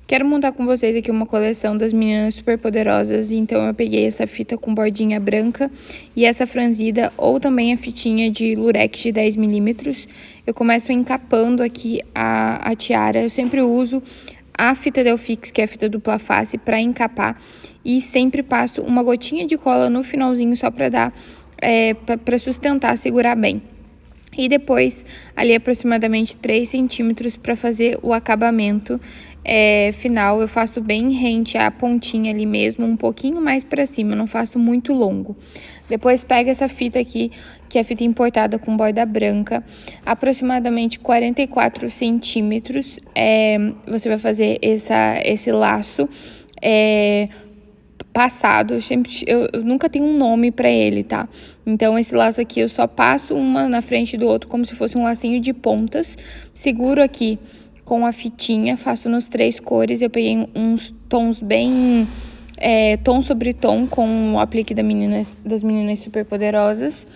Quero montar com vocês aqui uma coleção das meninas superpoderosas, então eu peguei essa fita com bordinha branca e essa franzida, ou também a fitinha de lurex de 10 milímetros. Eu começo encapando aqui a tiara, eu sempre uso a fita Delfix, que é a fita dupla face, para encapar, e sempre passo uma gotinha de cola no finalzinho só para dar, para sustentar, segurar bem. E depois, ali aproximadamente 3 centímetros para fazer o acabamento final. Eu faço bem rente à pontinha ali mesmo, um pouquinho mais para cima, não faço muito longo. Depois pega essa fita aqui, que é fita importada com borda branca, aproximadamente 44 centímetros. Você vai fazer esse laço passado, eu nunca tenho um nome pra ele, tá? Então, esse laço aqui eu só passo uma na frente do outro, como se fosse um lacinho de pontas. Seguro aqui com a fitinha, faço nos 3 cores. Eu peguei uns tons bem... tom sobre tom, com o aplique das meninas superpoderosas.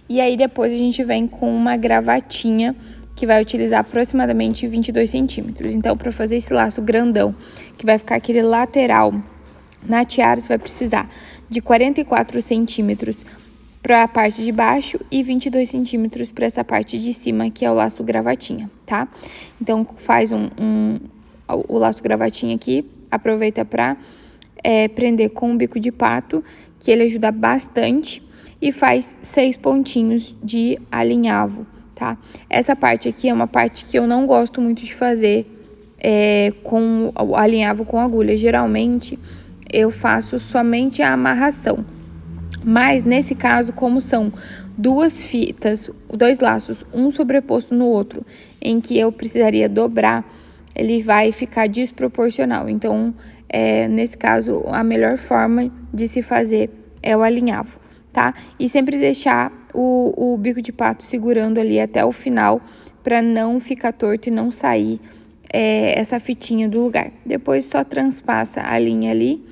E aí, depois a gente vem com uma gravatinha, que vai utilizar aproximadamente 22 centímetros. Então, pra fazer esse laço grandão, que vai ficar aquele lateral na tiara, você vai precisar de 44 centímetros para a parte de baixo e 22 centímetros para essa parte de cima, que é o laço gravatinha, tá? Então, faz o laço gravatinha aqui, aproveita para prender com um bico de pato, que ele ajuda bastante, e faz 6 pontinhos de alinhavo, tá? Essa parte aqui é uma parte que eu não gosto muito de fazer com o alinhavo com agulha. Geralmente eu faço somente a amarração, mas nesse caso, como são 2 fitas, 2 laços, um sobreposto no outro, em que eu precisaria dobrar, ele vai ficar desproporcional. Então, nesse caso, a melhor forma de se fazer é o alinhavo, tá? E sempre deixar o bico de pato segurando ali até o final, para não ficar torto e não sair essa fitinha do lugar. Depois só transpassa a linha ali.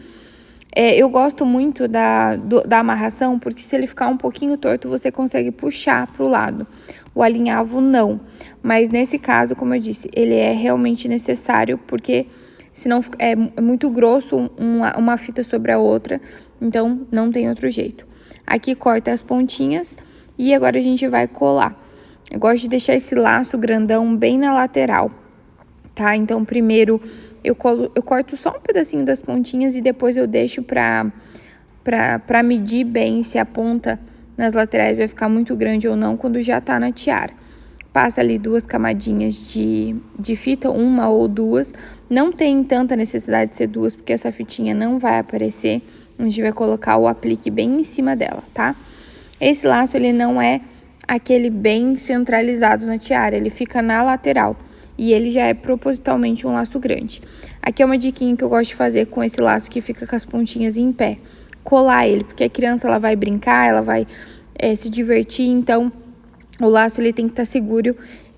Eu gosto muito da amarração, porque se ele ficar um pouquinho torto, você consegue puxar para o lado. O alinhavo não, mas nesse caso, como eu disse, ele é realmente necessário, porque senão é muito grosso uma fita sobre a outra, então não tem outro jeito. Aqui corta as pontinhas e agora a gente vai colar. Eu gosto de deixar esse laço grandão bem na lateral, tá? Então, primeiro eu corto só um pedacinho das pontinhas e depois eu deixo pra medir bem se a ponta nas laterais vai ficar muito grande ou não quando já tá na tiara. Passa ali 2 camadinhas de fita, 1 ou 2. Não tem tanta necessidade de ser 2, porque essa fitinha não vai aparecer. A gente vai colocar o aplique bem em cima dela, tá? Esse laço, ele não é aquele bem centralizado na tiara, ele fica na lateral. E ele já é propositalmente um laço grande. Aqui é uma diquinha que eu gosto de fazer com esse laço que fica com as pontinhas em pé. Colar ele, porque a criança ela vai brincar, ela vai se divertir, então o laço ele tem que estar seguro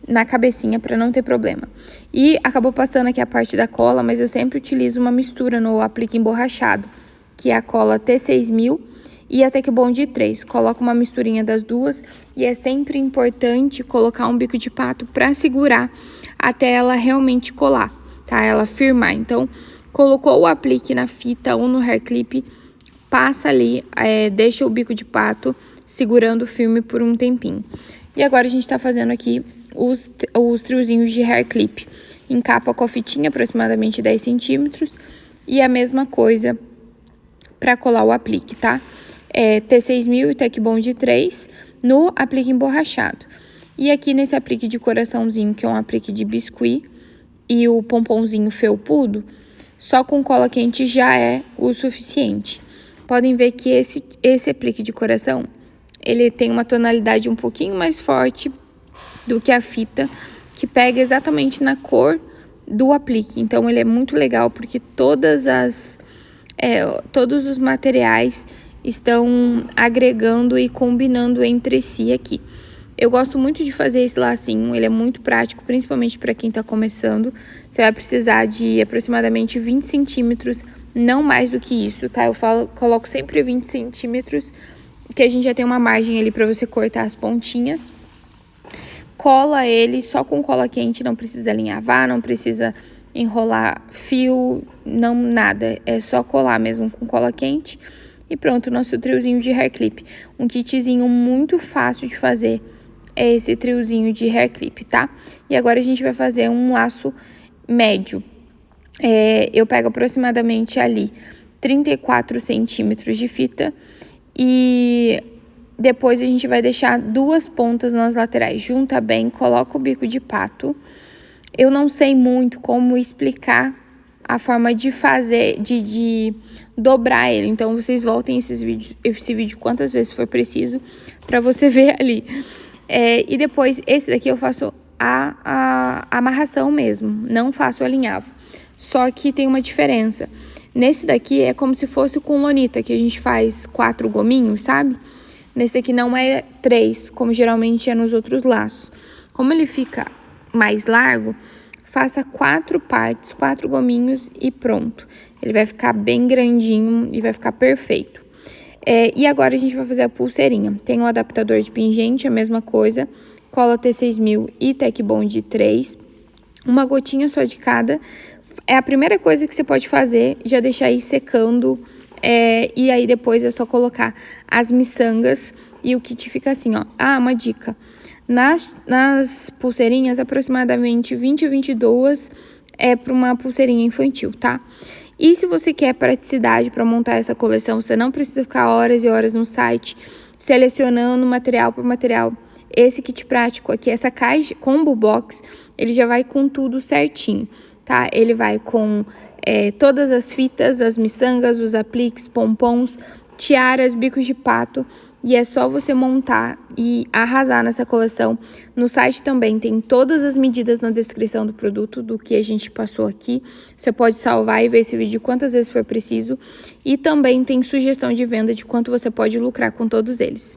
na cabecinha para não ter problema. E acabou passando aqui a parte da cola, mas eu sempre utilizo uma mistura no aplique emborrachado, que é a cola T6000 e a Tec Bond 3. Coloco uma misturinha das duas e é sempre importante colocar um bico de pato para segurar até ela realmente colar, tá? Ela firmar. Então, colocou o aplique na fita ou no hair clip, passa ali, deixa o bico de pato segurando firme por um tempinho. E agora a gente tá fazendo aqui os triozinhos de hair clip. Encapa com a fitinha, aproximadamente 10 centímetros, e a mesma coisa para colar o aplique, tá? T6000 e Tec Bond 3 no aplique emborrachado. E aqui nesse aplique de coraçãozinho, que é um aplique de biscuit, e o pomponzinho felpudo, só com cola quente já é o suficiente. Podem ver que esse aplique de coração, ele tem uma tonalidade um pouquinho mais forte do que a fita, que pega exatamente na cor do aplique. Então, ele é muito legal, porque todos os materiais estão agregando e combinando entre si aqui. Eu gosto muito de fazer esse lacinho, ele é muito prático, principalmente para quem tá começando. Você vai precisar de aproximadamente 20 centímetros, não mais do que isso, tá? Coloco sempre 20 centímetros, que a gente já tem uma margem ali para você cortar as pontinhas. Cola ele só com cola quente, não precisa alinhavar, não precisa enrolar fio, não nada. É só colar mesmo com cola quente. E pronto, nosso triozinho de hair clip. Um kitzinho muito fácil de fazer é esse triozinho de hair clip, tá? E agora a gente vai fazer um laço médio. Eu pego aproximadamente ali 34 centímetros de fita e depois a gente vai deixar 2 pontas nas laterais. Junta bem, coloca o bico de pato. Eu não sei muito como explicar a forma de fazer, de dobrar ele. Então, vocês voltem esse vídeo quantas vezes for preciso pra você ver ali. E depois, esse daqui eu faço a amarração mesmo, não faço o alinhavo. Só que tem uma diferença. Nesse daqui é como se fosse com lonita, que a gente faz 4 gominhos, sabe? Nesse daqui não é 3, como geralmente é nos outros laços. Como ele fica mais largo, faça 4 partes, 4 gominhos e pronto. Ele vai ficar bem grandinho e vai ficar perfeito. E agora a gente vai fazer a pulseirinha. Tem um adaptador de pingente, a mesma coisa. Cola T6000 e Tec Bond 3. Uma gotinha só de cada. É a primeira coisa que você pode fazer, já deixar aí secando. E aí depois é só colocar as miçangas e o kit fica assim, ó. Ah, uma dica. Nas pulseirinhas, aproximadamente 20 a 22 é para uma pulseirinha infantil, tá? E se você quer praticidade para montar essa coleção, você não precisa ficar horas e horas no site selecionando material por material. Esse kit prático aqui, essa caixa combo box, ele já vai com tudo certinho, tá? Ele vai com todas as fitas, as miçangas, os apliques, pompons, tiaras, bicos de pato. E é só você montar e arrasar nessa coleção. No site também tem todas as medidas na descrição do produto, do que a gente passou aqui. Você pode salvar e ver esse vídeo quantas vezes for preciso. E também tem sugestão de venda de quanto você pode lucrar com todos eles.